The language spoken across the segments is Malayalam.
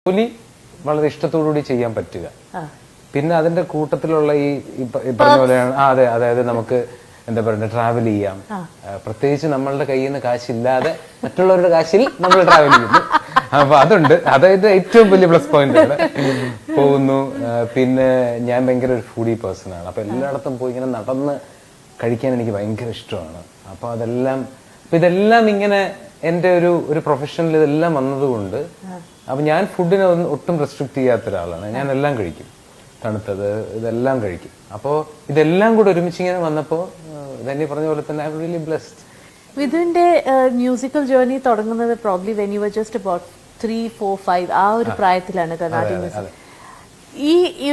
ജോലി വളരെ ഇഷ്ടത്തോടുകൂടി ചെയ്യാൻ പറ്റുക. പിന്നെ അതിന്റെ കൂട്ടത്തിലുള്ള ഈ പറഞ്ഞ പോലെയാണ് അതെ, അതായത് നമുക്ക് എന്താ പറയുക, ട്രാവൽ ചെയ്യാം. പ്രത്യേകിച്ച് നമ്മളുടെ കയ്യിൽ നിന്ന് കാശില്ലാതെ മറ്റുള്ളവരുടെ കാശിൽ നമ്മൾ ട്രാവൽ ചെയ്യുന്നു. അപ്പൊ അതുണ്ട്, അതായത് ഏറ്റവും വലിയ പ്ലസ് പോയിന്റ് ആണ്. പോകുന്നു. പിന്നെ ഞാൻ ഭയങ്കര ഒരു ഫുഡി പേഴ്സൺ ആണ്. അപ്പൊ എല്ലായിടത്തും പോയി ഇങ്ങനെ നടന്ന് കഴിക്കാൻ എനിക്ക് ഭയങ്കര ഇഷ്ടമാണ്. അപ്പൊ ഇതെല്ലാം ഇങ്ങനെ എന്റെ ഒരു പ്രൊഫഷനിൽ ഇതെല്ലാം വന്നതുകൊണ്ട് അപ്പൊ ഞാൻ ഫുഡിനെ ഒട്ടും റെസ്ട്രിക്ട് ചെയ്യാത്ത ഒരാളാണ്. ഞാൻ എല്ലാം കഴിക്കും, തണുത്തത് ഇതെല്ലാം കഴിക്കും. അപ്പോ ഇതെല്ലാം കൂടെ ഒരുമിച്ച് ഇങ്ങനെ വന്നപ്പോ തന്നെ പറഞ്ഞ പോലെ തന്നെ ഐ ആം റിയലി ബ്ലെസ്ഡ്. വിധുവിന്റെ മ്യൂസിക്കൽ ജേർണി തുടങ്ങുന്നത് probably when you were just about 3, 4, 5 ആ ഒരു പ്രായത്തിലാണ് കർണാടിക് മ്യൂസിക്. ഈ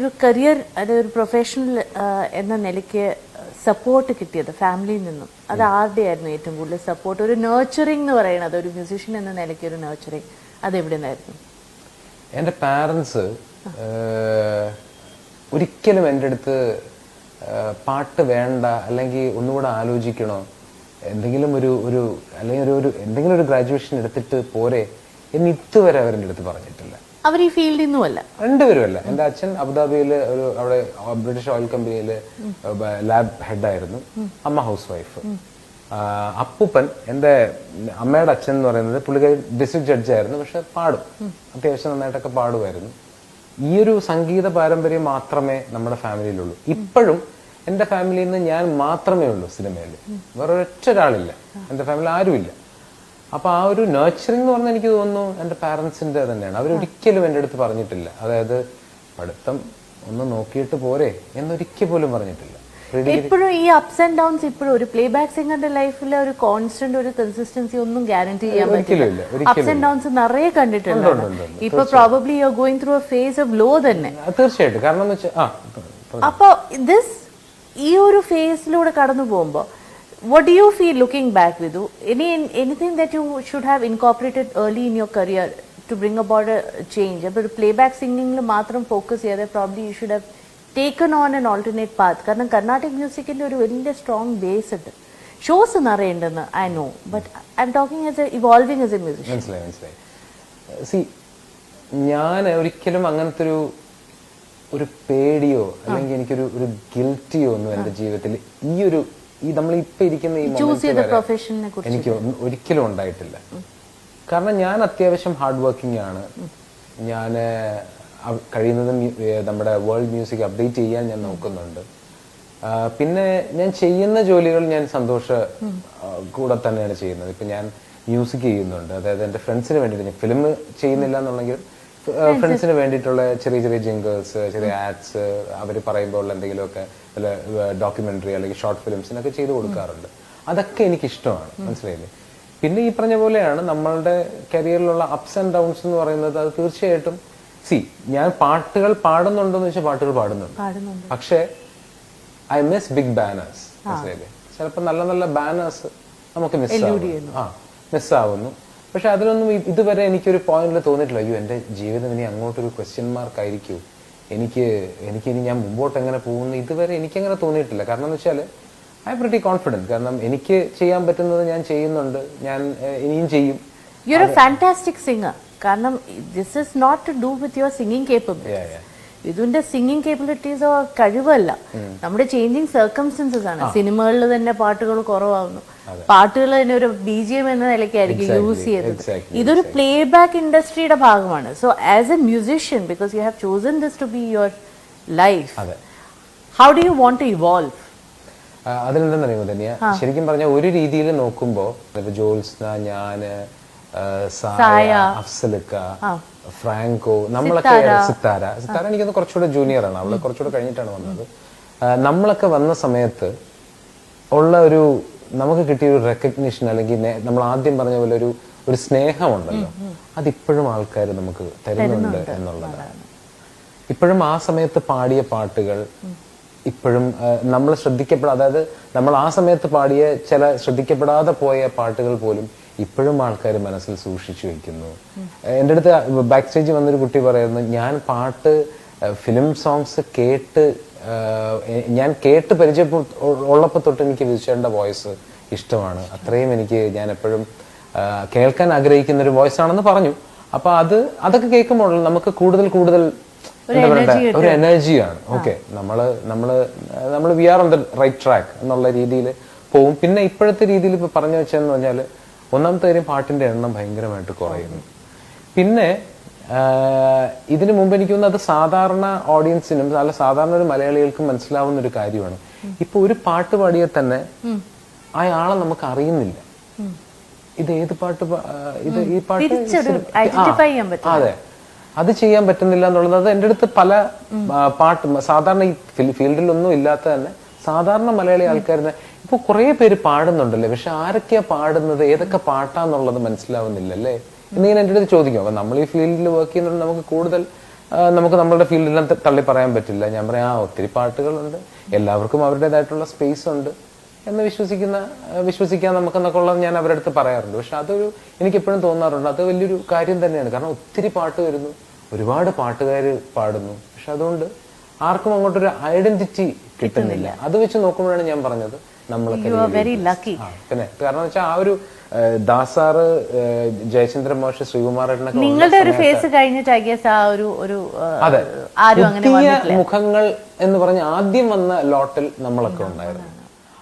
ഒരു കരിയർ, ഒരു പ്രൊഫഷണൽ എന്ന നിലയ്ക്ക് സപ്പോർട്ട് കിട്ടിയത് ഫാമിലിയിൽ നിന്നും അത് ആരുടെ ആയിരുന്നു ഏറ്റവും കൂടുതൽ സപ്പോർട്ട്? ഒരു നേർച്ചറിങ് എന്ന് പറയുന്നത്, ഒരു മ്യൂസീഷ്യൻ എന്ന നിലയ്ക്ക് ഒരു നേർച്ചറിങ്, അത് എവിടെ നിന്നായിരുന്നു? എൻ്റെ പാരൻസ് ഒരിക്കലും എൻ്റെ അടുത്ത് പാട്ട് വേണ്ട, അല്ലെങ്കിൽ ഒന്നുകൂടെ ആലോചിക്കണോ, എന്തെങ്കിലും എന്തെങ്കിലും ഒരു ഗ്രാജുവേഷൻ എടുത്തിട്ട് പോരെ എന്ന് ഇതുവരെ അവരെൻ്റെ അടുത്ത് പറഞ്ഞിട്ടില്ല. അവർ ഈ ഫീൽഡിൽ നിന്നുമല്ല, രണ്ടുപേരും അല്ല. എൻ്റെ അച്ഛൻ അബുദാബിയിൽ അവിടെ ബ്രിട്ടീഷ് ഓയിൽ കമ്പനിയിൽ ലാബ് ഹെഡായിരുന്നു, അമ്മ ഹൗസ് വൈഫ്. അപ്പൂപ്പൻ, എൻ്റെ അമ്മയുടെ അച്ഛൻ എന്ന് പറയുന്നത് പുള്ളിക്കാരി ഡിസ്ട്രിക്ട് ജഡ്ജായിരുന്നു, പക്ഷെ പാടും, അത്യാവശ്യം നന്നായിട്ടൊക്കെ പാടുമായിരുന്നു. ഈ ഒരു സംഗീത പാരമ്പര്യം മാത്രമേ നമ്മുടെ ഫാമിലിയിലുള്ളൂ. ഇപ്പോഴും എൻ്റെ ഫാമിലിയിൽ നിന്ന് ഞാൻ മാത്രമേ ഉള്ളൂ സിനിമയിൽ, വേറെ ഒരൊറ്റ ഒരാളില്ല, എൻ്റെ ഫാമിലി ആരുമില്ല. അപ്പൊ ആ ഒരു നർച്ചറിങ് എന്ന് പറഞ്ഞാൽ എനിക്ക് തോന്നുന്നു എൻ്റെ പാരന്റ്സിന്റെ തന്നെയാണ്. അവരൊരിക്കലും എൻ്റെ അടുത്ത് പറഞ്ഞിട്ടില്ല, അതായത് പഠിത്തം ഒന്ന് നോക്കിയിട്ട് പോരെ എന്നൊരിക്കൽ പോലും പറഞ്ഞിട്ടില്ല. എപ്പോഴും ഈ അപ്സ് ആൻഡ് ഡൗൺസ്, ഇപ്പോഴും ഒരു പ്ലേ ബാക്ക് സിംഗറിന്റെ ലൈഫിൽ ഒരു കോൺസ്റ്റന്റ് ഒരു കൺസിസ്റ്റൻസി ഒന്നും ഗ്യാരണ്ടി ചെയ്യാൻ പറ്റില്ല. അപ്സ് ആൻഡ് ഡൗൺസ് നിറയെ കണ്ടിട്ടുണ്ട്. ഇപ്പൊ probably you are going through a phase of low തന്നെ. തീർച്ചയായിട്ടും. കാരണം അപ്പൊ ഈ ഒരു ഫേസിലൂടെ കടന്നു പോകുമ്പോ what do you feel looking back, Vidhu? Anything that you should have incorporated early in your career to bring about a change? But playback singing lo matram focus cheyade, probably you should have taken on an alternate path. കാരണം കർണാട്ടിക് മ്യൂസിക്കിന്റെ ഒരു വലിയ സ്ട്രോങ് ബേസ് ഉണ്ട്, ഷോസ് നിറയുണ്ടെന്ന് I know, but I am talking as a evolving as a musician. മനസ്സിലായി. സി, ഞാൻ ഒരിക്കലും അങ്ങനത്തെ ഒരു പേടിയോ അല്ലെങ്കിൽ എനിക്കൊരു ഗിൽറ്റിയോ ഒന്നും എന്റെ ജീവിതത്തിൽ നമ്മൾ ഇപ്പൊ ഇരിക്കുന്ന എനിക്ക് ഒരിക്കലും ഉണ്ടായിട്ടില്ല. കാരണം ഞാൻ അത്യാവശ്യം ഹാർഡ് വർക്കിംഗ് ആണ്. ഞാൻ കഴിയുന്നതും നമ്മുടെ വേൾഡ് മ്യൂസിക് അപ്ഡേറ്റ് ചെയ്യാൻ ഞാൻ നോക്കുന്നുണ്ട്. പിന്നെ ഞാൻ ചെയ്യുന്ന ജോലികൾ ഞാൻ കൂടെ തന്നെയാണ് ചെയ്യുന്നത്. ഇപ്പൊ ഞാൻ മ്യൂസിക് ചെയ്യുന്നുണ്ട്, അതായത് എന്റെ ഫ്രണ്ട്സിന് വേണ്ടിയിട്ട്. ഞാൻ ഫിലിം ചെയ്യുന്നില്ല എന്നുണ്ടെങ്കിൽ ഫ്രണ്ട്സിന് വേണ്ടിയിട്ടുള്ള ചെറിയ ചെറിയ ജിംഗിൾസ്, ചെറിയ ആഡ്സ്, അവർ പറയുമ്പോൾ എന്തെങ്കിലുമൊക്കെ ഡോക്യുമെന്ററി അല്ലെങ്കിൽ ഷോർട്ട് ഫിലിംസിനൊക്കെ ചെയ്തു കൊടുക്കാറുണ്ട്. അതൊക്കെ എനിക്ക് ഇഷ്ടമാണ്, മനസ്സിലായില്ലേ. പിന്നെ ഈ പറഞ്ഞ പോലെയാണ് നമ്മളുടെ കരിയറിലുള്ള അപ്സ് ആൻഡ് ഡൗൺസ് എന്ന് പറയുന്നത്. അത് തീർച്ചയായിട്ടും ഞാൻ പാട്ടുകൾ പാടുന്നുണ്ടോന്ന് വെച്ചാൽ പാട്ടുകൾ പാടുന്നുണ്ട്, പക്ഷേ ഐ മിസ് ബിഗ് ബാനേഴ്സ്, മനസ്സിലായില്ലേ. ചിലപ്പോൾ നല്ല നല്ല ബാനേഴ്സ് നമുക്ക് മിസ്സാവുന്നു. പക്ഷെ അതിലൊന്നും ഇതുവരെ എനിക്കൊരു പോയിന്റിൽ തോന്നിയിട്ടില്ല, അയ്യോ എന്റെ ജീവിതം ഇനി അങ്ങോട്ടൊരു ക്വസ്റ്റ്യൻ മാർക്ക് ആയിരിക്കും, എനിക്കിനി ഞാൻ മുമ്പോട്ട് എങ്ങനെ പോകുന്നു, ഇതുവരെ എനിക്കങ്ങനെ തോന്നിയിട്ടില്ല. കാരണം എന്ന് വെച്ചാൽ ഐ എം പ്രിറ്റി കോൺഫിഡന്റ്. കാരണം എനിക്ക് ചെയ്യാൻ പറ്റുന്നത് ഞാൻ ചെയ്യുന്നുണ്ട്, ഞാൻ ഇനിയും ചെയ്യും. You are a fantastic singer. കാരണം this is not to do with your singing capabilities. ഇതിന്റെ സിംഗിങ് കേപ്പബിലിറ്റീസോ കഴിവല്ല, നമ്മുടെ ചേഞ്ചിങ് സർക്കംസ്റ്റൻസസ് ആണ്. സിനിമകളിൽ തന്നെ പാട്ടുകൾ കുറവാകുന്നു, പാട്ടുകൾ തന്നെ ഒരു BGM എന്ന നിലയ്ക്കായിരിക്കും യൂസ് ചെയ്തത്. ഇതൊരു പ്ലേ ബാക്ക് ഇൻഡസ്ട്രിയുടെ ഭാഗമാണ്. So as a musician, because you have chosen this to be your life, how do you want to evolve? അതിലെന്താണെന്നറിയുമോ തന്നെയാ, ശരിക്കും പറഞ്ഞാൽ ഒരു രീതിയിൽ നോക്കുമ്പോ ജോത്സ്ന, ഞാന്, സായ, അഫ്സലിക്ക, ഫ്രാങ്കോ, നമ്മളൊക്കെ സിത്താര എനിക്കൊന്ന് കുറച്ചുകൂടെ ജൂനിയർ ആണ്, അവളെ കുറച്ചുകൂടെ കഴിഞ്ഞിട്ടാണ് വന്നത്. നമ്മളൊക്കെ വന്ന സമയത്ത് ഉള്ള നമുക്ക് കിട്ടിയ ഒരു റെക്കഗ്നിഷൻ, അല്ലെങ്കിൽ നമ്മൾ ആദ്യം പറഞ്ഞ പോലെ ഒരു സ്നേഹമുണ്ടല്ലോ, അതിപ്പോഴും ആൾക്കാർ നമുക്ക് തരുന്നുണ്ട് എന്നുള്ളതാണ്. ഇപ്പോഴും ആ സമയത്ത് പാടിയ പാട്ടുകൾ ഇപ്പോഴും നമ്മൾ അതായത് നമ്മൾ ആ സമയത്ത് പാടിയ ചില ശ്രദ്ധിക്കപ്പെടാതെ പോയ പാട്ടുകൾ പോലും ഇപ്പോഴും ആൾക്കാർ മനസ്സിൽ സൂക്ഷിച്ചു വെക്കുന്നു. എൻ്റെ അടുത്ത് ബാക്ക് സ്റ്റേജിൽ വന്നൊരു കുട്ടി പറയുന്നു, ഞാൻ പാട്ട് ഫിലിം സോങ്സ് ഞാൻ കേട്ട് ഉള്ളപ്പോൾ തൊട്ട് എനിക്ക് വിജയേട്ടൻ്റെ വോയിസ് ഇഷ്ടമാണ്, അത്രയും ഞാൻ എപ്പോഴും കേൾക്കാൻ ആഗ്രഹിക്കുന്ന ഒരു വോയിസ് ആണെന്ന് പറഞ്ഞു. അപ്പൊ അതൊക്കെ കേൾക്കുമ്പോൾ നമുക്ക് കൂടുതൽ എന്താ പറയണ്ട, ഒരു എനർജിയാണ്. ഓക്കെ, നമ്മള് we are on the right track എന്നുള്ള രീതിയിൽ പോവും. പിന്നെ ഇപ്പോഴത്തെ രീതിയിൽ ഇപ്പൊ പറഞ്ഞു വെച്ചെന്ന് പറഞ്ഞാല് ഒന്നാമത്തെ കാര്യം പാട്ടിന്റെ എണ്ണം ഭയങ്കരമായിട്ട് കുറയുന്നു. പിന്നെ ഇതിനു മുമ്പ് എനിക്ക് തോന്നുന്നു അത് സാധാരണ ഓഡിയൻസിനും അല്ല സാധാരണ ഒരു മലയാളികൾക്കും മനസ്സിലാവുന്ന ഒരു കാര്യമാണ്. ഇപ്പൊ ഒരു പാട്ട് പാടിയാൽ തന്നെ അയാളെ നമുക്ക് അറിയുന്നില്ല, ഇത് ഏത് പാട്ട്, ഈ പാട്ട്. അതെ, അത് ചെയ്യാൻ പറ്റുന്നില്ല എന്നുള്ളത്. അത് എൻ്റെ അടുത്ത് പല പാട്ട് സാധാരണ ഈ ഫീൽഡിലൊന്നും ഇല്ലാത്ത തന്നെ സാധാരണ മലയാളി ആൾക്കാരുടെ ഇപ്പൊ കുറെ പേര് പാടുന്നുണ്ടല്ലേ, പക്ഷെ ആരൊക്കെയാ പാടുന്നത്, ഏതൊക്കെ പാട്ടാന്നുള്ളത് മനസ്സിലാവുന്നില്ല അല്ലേ എന്നിങ്ങനെ എൻ്റെ അടുത്ത് ചോദിക്കും. അപ്പൊ നമ്മൾ ഈ ഫീൽഡിൽ വർക്ക് ചെയ്യുന്നത് നമുക്ക് കൂടുതൽ നമുക്ക് നമ്മളുടെ ഫീൽഡിലെല്ലാം തള്ളി പറയാൻ പറ്റില്ല. ഞാൻ പറയാം ഒത്തിരി പാട്ടുകളുണ്ട്, എല്ലാവർക്കും അവരുടേതായിട്ടുള്ള സ്പേസ് ഉണ്ട് എന്ന് വിശ്വസിക്കാൻ നമുക്കെന്നൊക്കെ ഉള്ളത് ഞാൻ അവരുടെ അടുത്ത് പറയാറുണ്ട്. പക്ഷെ അതൊരു എനിക്ക് എപ്പോഴും തോന്നാറുണ്ട് അത് വലിയൊരു കാര്യം തന്നെയാണ്. കാരണം ഒത്തിരി പാട്ട് വരുന്നു, ഒരുപാട് പാട്ടുകാർ പാടുന്നു, പക്ഷെ അതുകൊണ്ട് ആർക്കും അങ്ങോട്ടൊരു ഐഡന്റിറ്റി കിട്ടുന്നില്ല. അത് വെച്ച് നോക്കുമ്പോഴാണ് ഞാൻ പറഞ്ഞത് നമ്മളൊക്കെ പിന്നെ കാരണം വെച്ചാൽ ആ ഒരു ദാസാറ്, ജയചന്ദ്രൻ മാഷ്, ശ്രീകുമാരേട്ടനൊക്കെ നിങ്ങളുടെ ഒരു ഫേസ് കഴിഞ്ഞിട്ട് അതെ മുഖങ്ങൾ എന്ന് പറഞ്ഞ ആദ്യം വന്ന ലോട്ടിൽ നമ്മളൊക്കെ ഉണ്ടായിരുന്നു.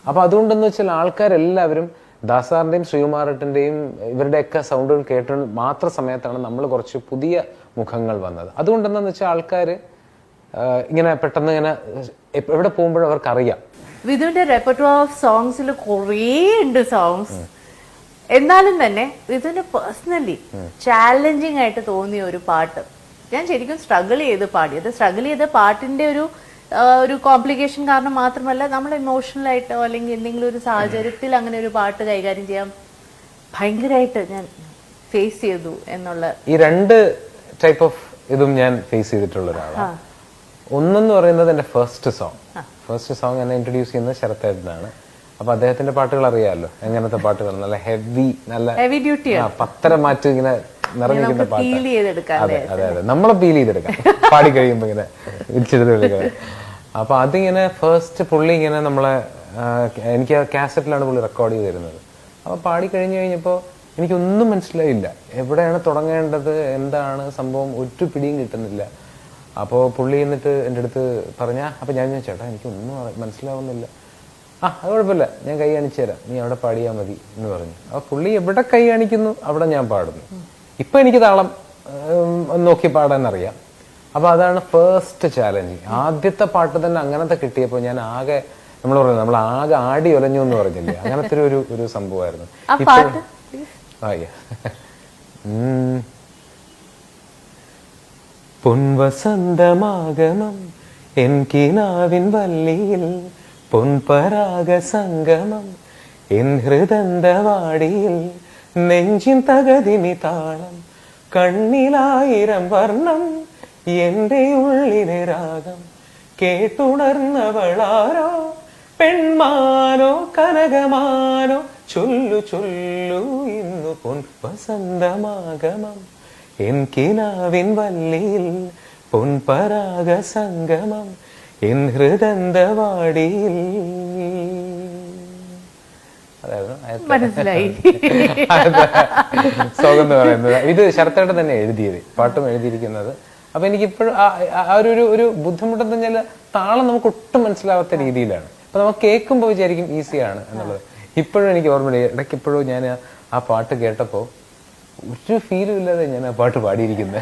അപ്പൊ അതുകൊണ്ടെന്ന് വെച്ചാൽ ആൾക്കാരെല്ലാവരും ദാസാറിന്റെയും ശ്രീകുമാരേട്ടന്റെയും ഇവരുടെയൊക്കെ സൗണ്ടുകൾ കേട്ട മാത്ര സമയത്താണ് നമ്മൾ കുറച്ച് പുതിയ മുഖങ്ങൾ വന്നത്. അതുകൊണ്ടെന്താന്ന് വെച്ചാൽ ആൾക്കാര് ഇങ്ങനെ പെട്ടെന്ന് ഇങ്ങനെ എവിടെ പോകുമ്പോഴും അവർക്കറിയാം. വിധുവിന്റെ റെപ്പർട്ടോർ ഓഫ് സോങ്സിൽ കുറേ ഉണ്ട് സോങ്സ്. എന്നാലും തന്നെ വിധുവിന് പേഴ്സണലി ചാലഞ്ചിങ് ആയിട്ട് തോന്നിയ ഒരു പാട്ട്, ഞാൻ ശരിക്കും സ്ട്രഗിൾ ചെയ്ത് പാടിയത്, സ്ട്രഗിൾ ചെയ്ത പാട്ടിന്റെ ഒരു കോംപ്ലിക്കേഷൻ കാരണം മാത്രമല്ല, നമ്മൾ ഇമോഷണലായിട്ടോ അല്ലെങ്കിൽ എന്തെങ്കിലും ഒരു സാഹചര്യത്തിൽ അങ്ങനെ ഒരു പാട്ട് കൈകാര്യം ചെയ്യാൻ ഭയങ്കരമായിട്ട് ഞാൻ ഫേസ് ചെയ്തു എന്നുള്ള ഈ രണ്ട് ടൈപ്പ് ഓഫ് ഇതും ഞാൻ ഫേസ് ചെയ്തിട്ടുള്ള ഒരാളാണ്. ഒന്നെന്ന് പറയുന്നത് എന്റെ ഫസ്റ്റ് സോങ് എന്നെ ഇൻട്രൊഡ്യൂസ് ചെയ്യുന്നത് ശരത്തേട്ടനാണ്. അപ്പൊ അദ്ദേഹത്തിന്റെ പാട്ടുകൾ അറിയാമല്ലോ, എങ്ങനത്തെ പാട്ടുകൾ, നല്ല ഹെവി ഡ്യൂട്ടി പത്തര മാറ്റ് ഇങ്ങനെ നിറഞ്ഞിരിക്കുന്ന പാട്ട്. അതെ, നമ്മളെ ഫീൽ ചെയ്തെടുക്കാം പാടി കഴിയുമ്പോ ഇങ്ങനെ വിളിച്ചെടുത്ത്. അപ്പൊ അതിങ്ങനെ ഫസ്റ്റ് പുള്ളി ഇങ്ങനെ നമ്മളെ എനിക്ക് ആ കാസറ്റിലാണ് പുള്ളി റെക്കോർഡ് ചെയ്ത് തരുന്നത്. അപ്പൊ പാടി കഴിഞ്ഞപ്പോ എനിക്കൊന്നും മനസ്സിലായില്ല, എവിടെയാണ് തുടങ്ങേണ്ടത്, എന്താണ് സംഭവം, ഒരു പിടിയും കിട്ടുന്നില്ല. അപ്പോൾ പുള്ളി എന്നിട്ട് എൻ്റെ അടുത്ത് പറഞ്ഞ, അപ്പൊ ഞാൻ ചേട്ടാ എനിക്കൊന്നും മനസ്സിലാവുന്നില്ല. അത് കുഴപ്പമില്ല, ഞാൻ കൈ കാണിച്ചു തരാം, നീ അവിടെ പാടിയാൽ മതി എന്ന് പറഞ്ഞു. അപ്പൊ പുള്ളി എവിടെ കൈ കാണിക്കുന്നു അവിടെ ഞാൻ പാടുന്നു. ഇപ്പൊ എനിക്ക് താളം നോക്കി പാടാൻ അറിയാം. അപ്പൊ അതാണ് ഫസ്റ്റ് ചാലഞ്ച്. ആദ്യത്തെ പാട്ട് തന്നെ അങ്ങനത്തെ കിട്ടിയപ്പോ ഞാൻ ആകെ നമ്മൾ ആകെ ആടി ഒലഞ്ഞു എന്ന് പറഞ്ഞില്ലേ, അങ്ങനത്തെ ഒരു സംഭവമായിരുന്നു. പൊൻവസന്തമാഗമം എൻ കിനാവിൻ വല്ലിയിൽ, പൊൻപരാഗ സംഗമം എൻ ഹൃദന്തവാടിയിൽ, നെഞ്ചിൻ തകതിനി താളം, കണ്ണിലായിരം വർണ്ണം എന്റെ ഉള്ളിലെ രാഗം, കേട്ടുണർന്നവളാരോ പെൺമാനോ കനകമാനോ, ചൊല്ലു ഇന്നു പൊൻവസന്തമാഗമം എൻ കിനാവിൻ വല്ലിയിൽ, പൊൻപരാഗ സംഗമം എൻ ഹൃദന്തവാടിയിൽ. മനസ്സിലായി സോങ് എന്ന് പറയുന്നത് ഇത് ശരത്തേട്ടൻ തന്നെ എഴുതിയത്, പാട്ടും എഴുതിയിരിക്കുന്നത്. അപ്പൊ എനിക്കിപ്പോഴും ആ ഒരു ബുദ്ധിമുട്ടെന്ന് പറഞ്ഞാൽ താളം നമുക്ക് ഒട്ടും മനസ്സിലാവാത്ത രീതിയിലാണ്. അപ്പൊ നമുക്ക് കേൾക്കുമ്പോൾ വിചാരിക്കും ഈസിയാണ് എന്നുള്ളത്. ഇപ്പോഴും എനിക്ക് ഓർമ്മയില്ല, ഇടയ്ക്ക് ഇപ്പോഴും ഞാൻ ആ പാട്ട് കേട്ടപ്പോ ഒരു ഫീലും ഇല്ലാതെ ഞാൻ ആ പാട്ട് പാടിയിരിക്കുന്നത്.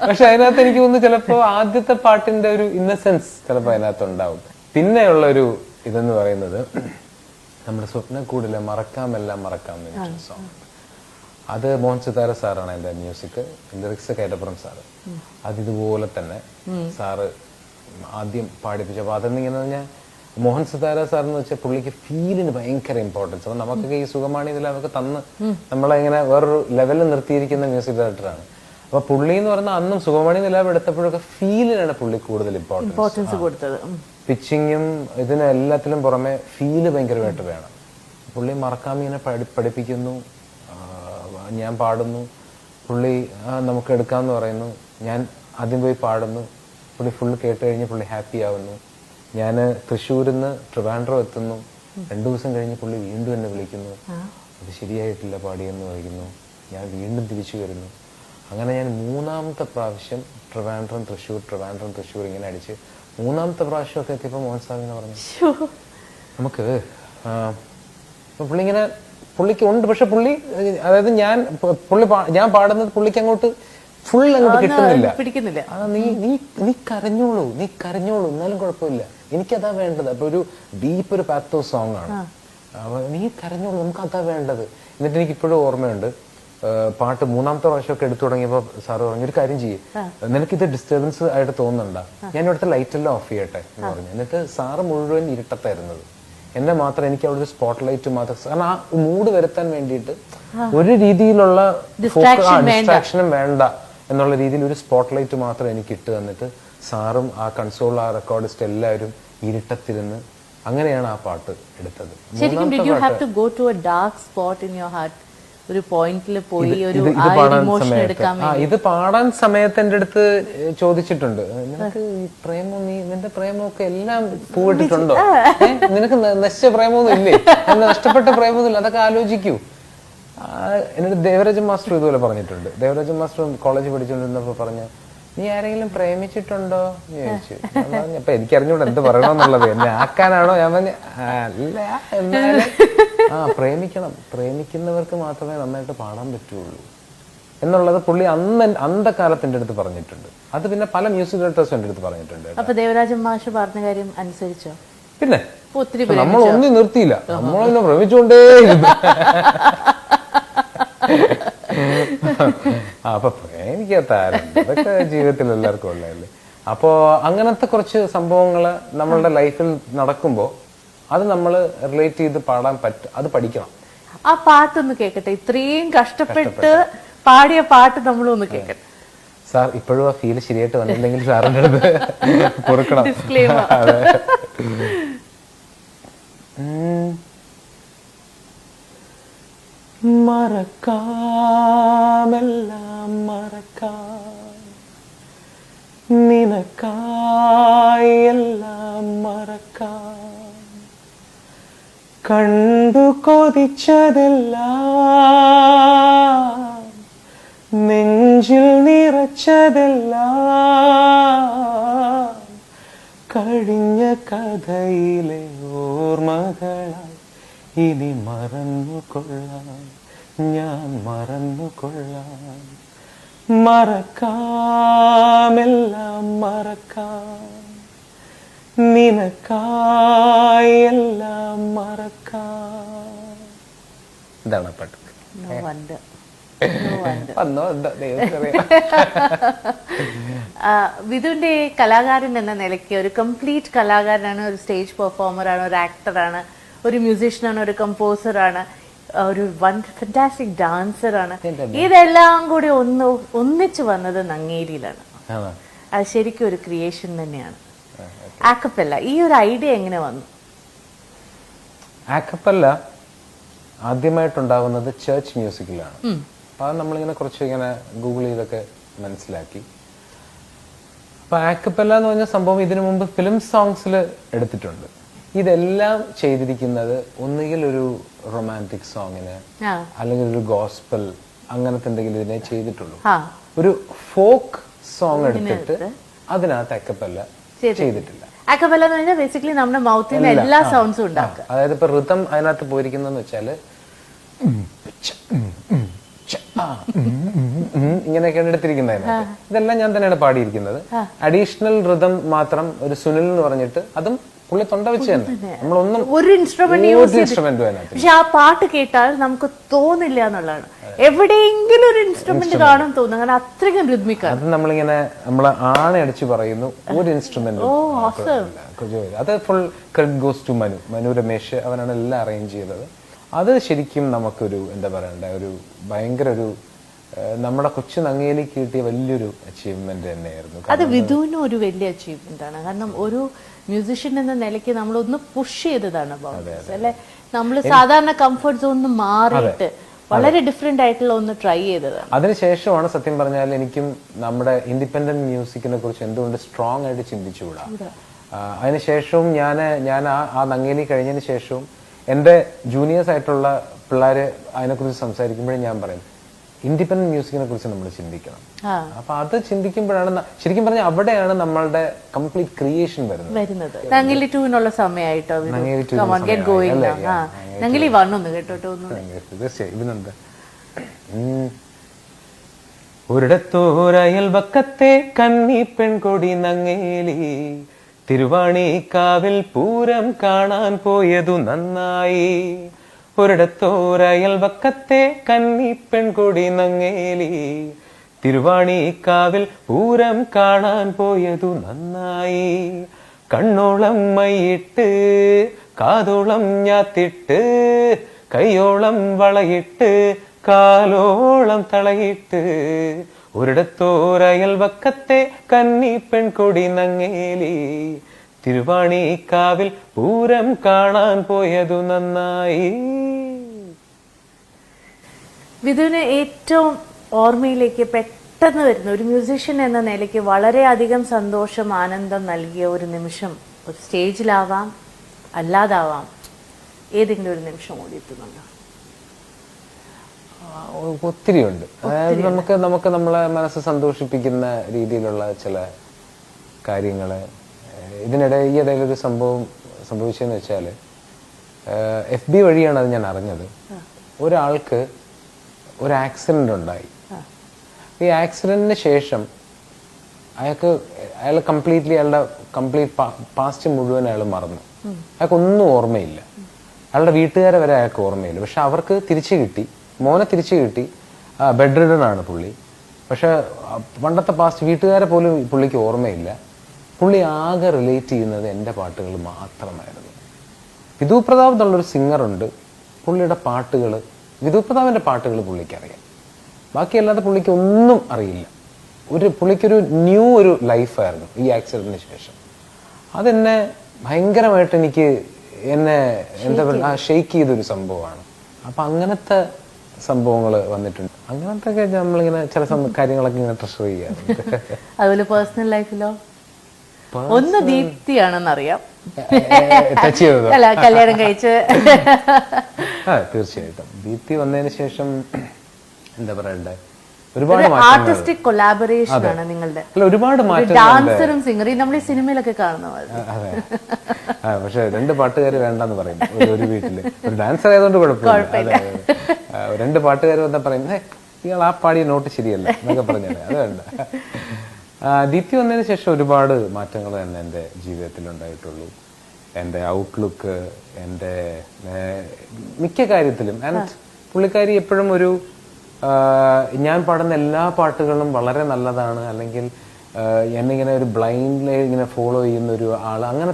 പക്ഷെ അതിനകത്ത് എനിക്ക് തോന്നുന്നു ചിലപ്പോ ആദ്യത്തെ പാട്ടിന്റെ ഒരു ഇന്നസെൻസ് ചിലപ്പോ അതിനകത്ത് ഉണ്ടാവും. പിന്നെയുള്ള ഒരു ഇതെന്ന് പറയുന്നത് നമ്മുടെ സ്വപ്നക്കൂടിലെ മറക്കാമെല്ലാം മറക്കാം സോങ്. അത് മോഹൻ സിതാര സാറാണ് എന്റെ മ്യൂസിക്, ലിറിക്സ് കൈതപ്പുറം സാറ്. അതിതുപോലെ തന്നെ സാറ് ആദ്യം പാടിപ്പിച്ചു. അപ്പൊ അതെന്നിങ്ങനെ പറഞ്ഞാൽ മോഹൻ സിതാര സാർ എന്ന് വെച്ചാൽ പുള്ളിക്ക് ഫീലിന് ഭയങ്കര ഇമ്പോർട്ടൻസ്. അപ്പൊ നമുക്കൊക്കെ ഈ സുഖമാണി ഇതിലൊക്കെ തന്ന് നമ്മളെ ഇങ്ങനെ വേറൊരു ലെവലിൽ നിർത്തിയിരിക്കുന്ന മ്യൂസിക് ഡയറക്ടറാണ്. അപ്പൊ പുള്ളി എന്ന് പറഞ്ഞാൽ അന്നും സുഖമാണി നിലവ് എടുത്തപ്പോഴൊക്കെ ഫീലിനാണ് പുള്ളി കൂടുതൽ ഇമ്പോർട്ടൻസ് കൊടുത്തത്. പിച്ചിങ്ങും ഇതിന് എല്ലാത്തിലും പുറമെ ഫീല് ഭയങ്കരമായിട്ട് വേണം. പുള്ളി മറക്കാമിങ്ങനെ പഠിപ്പിക്കുന്നു, ഞാൻ പാടുന്നു, പുള്ളി നമുക്ക് എടുക്കാമെന്ന് പറയുന്നു, ഞാൻ ആദ്യം പോയി പാടുന്നു, പുള്ളി ഫുള്ള് കേട്ട് കഴിഞ്ഞ് പുള്ളി ഹാപ്പി ആവുന്നു. ഞാൻ തൃശ്ശൂരിൽ നിന്ന് ട്രിവാൻഡ്രം എത്തുന്നു, 2 ദിവസം കഴിഞ്ഞ് പുള്ളി വീണ്ടും എന്നെ വിളിക്കുന്നു, അത് ശരിയായിട്ടില്ല പാടിയെന്ന് പറയുന്നു. ഞാൻ വീണ്ടും തിരിച്ചു വരുന്നു. അങ്ങനെ ഞാൻ 3ാമത്തെ പ്രാവശ്യം ട്രിവാൻഡ്രം തൃശ്ശൂർ ഇങ്ങനെ അടിച്ച് 3ാമത്തെ പ്രാവശ്യമൊക്കെ എത്തിയപ്പോൾ മോഹൻ സാർ ഇങ്ങനെ പറഞ്ഞു, നമുക്ക് പുള്ളി ഇങ്ങനെ പുള്ളിക്ക് ഉണ്ട്, പക്ഷെ പുള്ളി അതായത് ഞാൻ പാടുന്നത് പുള്ളിക്ക് അങ്ങോട്ട് ഫുൾ അങ്ങോട്ട് കിട്ടുന്നില്ല. നീ കരഞ്ഞോളൂ എന്നാലും കുഴപ്പമില്ല, എനിക്കതാ വേണ്ടത്. അപ്പൊ ഒരു ഡീപ്പ് ഒരു പാത്തോ സോങ് ആണ്. നീ കരഞ്ഞോളൂ, നമുക്ക് അതാ വേണ്ടത്. എന്നിട്ട് എനിക്ക് ഇപ്പോഴും ഓർമ്മയുണ്ട്, പാട്ട് 3ാമത്തെ പ്രാവശ്യമൊക്കെ എടുത്തു തുടങ്ങിയപ്പോ സാറ് പറഞ്ഞു, ഒരു കാര്യം ചെയ്യേ, നിനക്കിത് ഡിസ്റ്റർബൻസ് ആയിട്ട് തോന്നുന്നുണ്ടാ, ഞാൻ ഇവിടുത്തെ ലൈറ്റ് എല്ലാം ഓഫ് ചെയ്യട്ടെ എന്ന് പറഞ്ഞു. എന്നിട്ട് സാറ് മുഴുവൻ ഇരുട്ടത്തായിരുന്നത്, എന്നെ മാത്രം എനിക്ക് അവിടെ ഒരു സ്പോട്ട് ലൈറ്റ് മാത്രം, കാരണം ആ മൂഡ് വരുത്താൻ വേണ്ടിയിട്ട് ഒരു രീതിയിലുള്ള ഡിസ്ട്രാക്ഷനും വേണ്ട എന്നുള്ള രീതിയിൽ ഒരു സ്പോട്ട് ലൈറ്റ് മാത്രം എനിക്ക് ഇട്ട് തന്നിട്ട് സാറും ആ കൺസോൾ ആ റെക്കോർഡിസ്റ്റ് എല്ലാവരും ഇരുട്ടത്തിരുന്ന് അങ്ങനെയാണ് ആ പാട്ട് എടുത്തത്. ശരിക്കും did you have to go to a dark spot in your heart? ഒരു പോയിന്റിൽ പോയി ഒരു ഇമോഷൻ എടുക്കാൻ ഇത് പാടാൻ സമയത്ത് എന്റെ അടുത്ത് ചോദിച്ചിട്ടുണ്ട്, നിനക്ക് ഈ പ്രേമം, നിന്റെ പ്രേമമൊക്കെ എല്ലാം പൂവിട്ടിട്ടുണ്ടോ, നിനക്ക് നശിച്ച പ്രേമൊന്നും ഇല്ലേ, നഷ്ടപ്പെട്ട പ്രേമൊന്നും ഇല്ല, അതൊക്കെ ആലോചിക്കൂ. എന്നോട് ദേവരാജൻ മാസ്റ്റർ ഇതുപോലെ പറഞ്ഞിട്ടുണ്ട്. ദേവരാജൻ മാസ്റ്റർ കോളേജ് പഠിച്ചുകൊണ്ടിരുന്നപ്പോ പറഞ്ഞു, നീ ആരെങ്കിലും പ്രേമിച്ചിട്ടുണ്ടോ എന്ന് ചോദിച്ചു. ഞാൻ പറഞ്ഞു, അപ്പൊ എനിക്കറിഞ്ഞൂടെ എന്ത് പറയണമെന്നുള്ളത്, എന്നെ ആക്കാനാണോ? ഞാൻ പറഞ്ഞു, അല്ല, എന്നാലും പ്രേമിക്കുന്നവർക്ക് മാത്രമേ നന്നായിട്ട് പാടാൻ പറ്റുള്ളൂ എന്നുള്ളത് പുള്ളി അന്ധകാലത്ത് എൻ്റെ അടുത്ത് പറഞ്ഞിട്ടുണ്ട്. അത് പിന്നെ പല മ്യൂസിക് ഡയറക്ടേഴ്സും എൻ്റെ അടുത്ത് പറഞ്ഞിട്ടുണ്ട്. അപ്പൊ ദേവരാജൻ മാഷ് പറഞ്ഞ കാര്യം അനുസരിച്ചോ? പിന്നെ ഒത്തിരി നമ്മൾ ഒന്നും നിർത്തിയില്ല, നമ്മളതിനെ പ്രേമിച്ചുകൊണ്ടേയിരുന്നു. അപ്പൊ പ്രേമിക്കാത്താരുണ്ട്, അതൊക്കെ ജീവിതത്തിൽ എല്ലാവർക്കും ഉള്ളതല്ലേ. അപ്പോ അങ്ങനത്തെ കുറച്ച് സംഭവങ്ങള് നമ്മളുടെ ലൈഫിൽ നടക്കുമ്പോ അത് നമ്മൾ റിലേറ്റ് ചെയ്ത് പാടാൻ അത് പഠിക്കണം. ആ പാട്ടൊന്ന് കേക്കട്ടെ, ഇത്രയും കഷ്ടപ്പെട്ട് പാടിയ പാട്ട് നമ്മളൊന്ന് കേക്കട്ടെ. സാർ ഇപ്പോഴും ആ ഫീൽ ശരിയായിട്ട് വന്നില്ലെങ്കിൽ സാറിന്റെ അടുത്ത് പൊറുക്കണം. മറക്കാമെല്ലാം മറക്കാം, നിനക്കായി എല്ലാം മറക്കാം, കണ്ടു കൊതിച്ചതെല്ലാം, നെഞ്ചിൽ നിറച്ചതെല്ലാം, കഴിഞ്ഞ കഥയിലെ ഓർമ്മകളായി ഇനി മറന്നുകൊള്ളാം, ഞാൻ മറന്നുകൊള്ളാം. മറക്കാമെല്ലാം മറക്കാം, നിനക്കായി എല്ലാം മറക്കാം. ഇതാണ് പാട്ട്. വിധുവിന്റെ കലാകാരൻ എന്ന നിലയ്ക്ക് ഒരു കംപ്ലീറ്റ് കലാകാരനാണ്, ഒരു സ്റ്റേജ് പെർഫോമറാണ്, ഒരു ആക്ടറാണ്, ഒരു മ്യൂസീഷ്യനാണ്, ഒരു കമ്പോസറാണ്, ഒരു ഫാന്റാസ്റ്റിക് ഡാൻസറാണ്. ഇതെല്ലാം കൂടി ഒന്നിച്ചു വന്നത് നങ്ങേലിയിലാണ്. അത് ശരിക്കും ഒരു ക്രിയേഷൻ തന്നെയാണ്. ആക്കപ്പല്ല, ഈ ഒരു ഐഡിയ എങ്ങനെ വന്നു? ആക്കപ്പല്ല ആദ്യമായിട്ടുണ്ടാവുന്നത് ചർച്ച് മ്യൂസിക്കിലാണ്. അപ്പൊ അത് നമ്മളിങ്ങനെ കുറച്ച് ഇങ്ങനെ ഗൂഗിൾ ചെയ്തൊക്കെ മനസ്സിലാക്കി. അപ്പൊ ആക്കപ്പല്ല എന്ന് പറഞ്ഞ സംഭവം ഇതിനു മുമ്പ് ഫിലിം സോങ്സിൽ എടുത്തിട്ടുണ്ട്. ഇതെല്ലാം ചെയ്തിരിക്കുന്നത് ഒന്നുകിൽ ഒരു റൊമാൻറ്റിക് സോങ്ങിന് അല്ലെങ്കിൽ ഒരു ഗോസ്പൽ അങ്ങനത്തെ എന്തെങ്കിലും ഇതിനെ ചെയ്തിട്ടുള്ളൂ. ഒരു ഫോക്ക് സോങ് എടുത്തിട്ട് അതിനകത്ത് അക്കപ്പല്ല ചെയ്തിട്ടില്ല. അക്കപ്പല്ല എന്ന് പറഞ്ഞാൽ ബേസിക്കലി നമ്മുടെ മൗത്തിൽ എല്ലാ സൗണ്ട്സും ഉണ്ടാക്കുക. അതായത് ഇപ്പൊ ഋതം അതിനകത്ത് പോയിരിക്കുന്നതെന്ന് വെച്ചാല് ഇങ്ങനെയൊക്കെയാണ് എടുത്തിരിക്കുന്നത്. ഇതെല്ലാം ഞാൻ തന്നെയാണ് പാടിയിരിക്കുന്നത്. അഡീഷണൽ ഋതം മാത്രം ഒരു സുനിൽ എന്ന് പറഞ്ഞിട്ട്, അതും പുള്ളി തൊണ്ട വെച്ച് തന്നെ, നമ്മളൊന്നും ഒരു ഇൻസ്ട്രുമെന്റ് യൂസ് ചെയ്തിട്ടില്ല. പക്ഷെ ആ പാട്ട് കേട്ടാൽ നമുക്ക് തോന്നില്ല എന്നുള്ളതാണ്. എവിടെയെങ്കിലും ഒരു ഇൻസ്ട്രുമെന്റ് കാണും തോന്നുന്നു, അങ്ങനെ അത്രയ്ക്കും റിദ്മിക്കാണ്. അത് നമ്മളിങ്ങനെ നമ്മളെ ആണയടിച്ച് പറയുന്നു, ഒരു ഇൻസ്ട്രുമെന്റ്. അത് full credit goes to Manu Ramesh, അവനാണ് എല്ലാം അറേഞ്ച് ചെയ്തത്. അത് ശരിക്കും നമുക്കൊരു എന്താ പറയണ്ട, ഒരു ഭയങ്കര ഒരു നമ്മുടെ കൊച്ചു നങ്ങേലി കിട്ടിയ വലിയൊരു അച്ചീവ്മെന്റ് തന്നെയായിരുന്നു. അത് വിധുവിനും ഒരു വലിയ അച്ചീവ്മെന്റ് ആണ്. കാരണം ഒരു മ്യൂസിഷ്യൻ എന്ന നിലയ്ക്ക് നമ്മളൊന്ന് പുഷ് ചെയ്തതാണ് അല്ലെ. നമ്മൾ സാധാരണ കംഫർട്ട് സോണിൽ മാറിയിട്ട് വളരെ ഡിഫറെന്റ് ആയിട്ടുള്ള ഒന്ന് ട്രൈ ചെയ്തതാണ്. അതിനുശേഷമാണ് സത്യം പറഞ്ഞാൽ എനിക്കും നമ്മുടെ ഇൻഡിപെൻഡന്റ് മ്യൂസിക്കിനെ കുറിച്ച് എന്തുകൊണ്ട് സ്ട്രോങ് ആയിട്ട് ചിന്തിച്ചുകൂടാ. അതിനുശേഷവും ഞാൻ ആ നങ്ങേലി കഴിഞ്ഞതിന് ശേഷവും എൻ്റെ ജൂനിയേഴ്സ് ആയിട്ടുള്ള പിള്ളേര് അതിനെക്കുറിച്ച് സംസാരിക്കുമ്പോഴേ ഞാൻ പറയും, ഇൻഡിപെൻഡന്റ് മ്യൂസിക്കിനെ കുറിച്ച് നമ്മൾ ചിന്തിക്കണം. ആ അപ്പൊ അത് ചിന്തിക്കുമ്പോഴാണ് ശരിക്കും പറഞ്ഞാൽ അവിടെയാണ് നമ്മളുടെ കംപ്ലീറ്റ് ക്രിയേഷൻ വരുന്നത്. നങ്ങിലി 2-നുള്ള സമയമായിട്ടോ Nangeli 2 Come on, get going now. ആ നങ്ങിലി 1 ഒന്ന് കേട്ടോട്ടോ ഒന്ന്. തീർച്ചയായും ഇതിനെന്താ ഒരിടത്തോരയൽ വക്കത്തെ കന്നി പെൺകൊടി നങ്ങേലി തിരുവാണിക്കാവിൽ പൂരം കാണാൻ പോയതു നന്നായി. ഒരിടത്തോരയൽ വക്കത്തെ കന്നി പെൺകൊടി നങ്ങേലി തിരുവാണിക്കാവിൽ പൂരം കാണാൻ പോയതു നന്നായി. കണ്ണോളം മൈയിട്ട് കാതോളം ഞാത്തിട്ട് കൈയോളം വളയിട്ട് കാലോളം തളയിട്ട് ഒരിടത്തോരയൽ വക്കത്തെ കന്നി പെൺകൊടി നങ്ങേലി തിരുവാണിക്കാവിൽ പൂരം കാണാൻ പോയതു നന്നായി. വിധുവിന് ഏറ്റവും ഓർമ്മയിലേക്ക് പെട്ടെന്ന് വരുന്ന ഒരു മ്യൂസീഷ്യൻ എന്ന നിലയ്ക്ക് വളരെയധികം സന്തോഷം ആനന്ദം നൽകിയ ഒരു നിമിഷം, ഒരു സ്റ്റേജിലാവാം അല്ലാതാവാം, ഏതെങ്കിലും ഒരു നിമിഷം ഓടി എത്തുന്നുണ്ടോ? ഒത്തിരിയുണ്ട്. അതായത് നമുക്ക് നമ്മളെ മനസ്സ് സന്തോഷിപ്പിക്കുന്ന രീതിയിലുള്ള ചില കാര്യങ്ങള്. ഇതിനിടെ ഈ ഇടയിലൊരു സംഭവിച്ചതെന്ന് വെച്ചാൽ FB വഴിയാണ് അത് ഞാൻ അറിഞ്ഞത്. ഒരാൾക്ക് ഒരു ആക്സിഡന്റ് ഉണ്ടായി. ഈ ആക്സിഡന്റിന് ശേഷം അയാൾ അയാളുടെ പാസ്റ്റ് മുഴുവൻ അയാൾ മറന്നു. അയാൾക്കൊന്നും ഓർമ്മയില്ല. അയാളുടെ വീട്ടുകാരെ വരെ അയാൾക്ക് ഓർമ്മയില്ല. പക്ഷെ അവർക്ക് തിരിച്ചു കിട്ടി, മോനെ തിരിച്ചു കിട്ടി. ബെഡ് റിഡൻ ആണ് പുള്ളി. പക്ഷെ പണ്ടത്തെ പാസ്റ്റ് വീട്ടുകാരെ പോലും പുള്ളിക്ക് ഓർമ്മയില്ല. പുള്ളി ആകെ റിലേറ്റ് ചെയ്യുന്നത് എൻ്റെ പാട്ടുകൾ മാത്രമായിരുന്നു. വിധു പ്രതാപ് എന്നുള്ളൊരു സിംഗറുണ്ട്. പുള്ളിയുടെ പാട്ടുകൾ, വിധു പ്രതാപിന്റെ പാട്ടുകൾ പുള്ളിക്ക് അറിയാം. ബാക്കിയല്ലാതെ പുള്ളിക്ക് ഒന്നും അറിയില്ല. പുള്ളിക്കൊരു ഒരു ലൈഫായിരുന്നു ഈ ആക്സിഡന്റിന് ശേഷം. അതെന്നെ ഭയങ്കരമായിട്ട് എന്നെ എന്താ പറയുക ഷെയ്ക്ക് ചെയ്തൊരു സംഭവമാണ്. അപ്പൊ അങ്ങനത്തെ സംഭവങ്ങൾ വന്നിട്ടുണ്ട്. അങ്ങനത്തെ നമ്മളിങ്ങനെ ചില കാര്യങ്ങളൊക്കെ ഇങ്ങനെ ട്രഷർ ചെയ്യാറുണ്ട്. അതുപോലെ പേഴ്സണൽ ലൈഫിലോ? ഒന്ന് ദീപ്തിയാണെന്നറിയാം, അല്ല കല്യാണം കഴിച്ച്. തീർച്ചയായിട്ടും ദീപ്തി വന്നതിന് ശേഷം എന്താ പറയണ്ടേ, ഒരുപാട് ആർട്ടിസ്റ്റിക് കൊളാബറേഷൻ ആണ് നിങ്ങളുടെ. ഒരുപാട് മാറ്റം. ഡാൻസറും സിംഗറും നമ്മൾ ഈ സിനിമയിലൊക്കെ കാണുന്നത്. അതെ, പക്ഷെ 2 പാട്ടുകാർ വേണ്ടെന്ന് പറയും ഒരു വീട്ടില്. ഒരു ഡാൻസർ ആയതുകൊണ്ട് കുഴപ്പമില്ല. 2 പാട്ടുകാർ വന്നാ പറയും ഇയാൾ ആ പാടിയ നോട്ട് ശരിയല്ല എന്നൊക്കെ പറഞ്ഞാൽ അത് വേണ്ട. ദീപ്തി വന്നതിന് ശേഷം ഒരുപാട് മാറ്റങ്ങൾ തന്നെ എൻ്റെ ജീവിതത്തിൽ ഉണ്ടായിട്ടുള്ളൂ. എൻ്റെ ഔട്ട്ലുക്ക്, എൻ്റെ മിക്ക കാര്യത്തിലും. ആൻഡ് പുള്ളിക്കാരി എപ്പോഴും ഞാൻ പാടുന്ന എല്ലാ പാട്ടുകളും വളരെ നല്ലതാണ്, അല്ലെങ്കിൽ എന്നിങ്ങനെ ഒരു ബ്ലൈൻഡ്ലി ഇങ്ങനെ ഫോളോ ചെയ്യുന്ന ഒരു ആൾ, അങ്ങനെ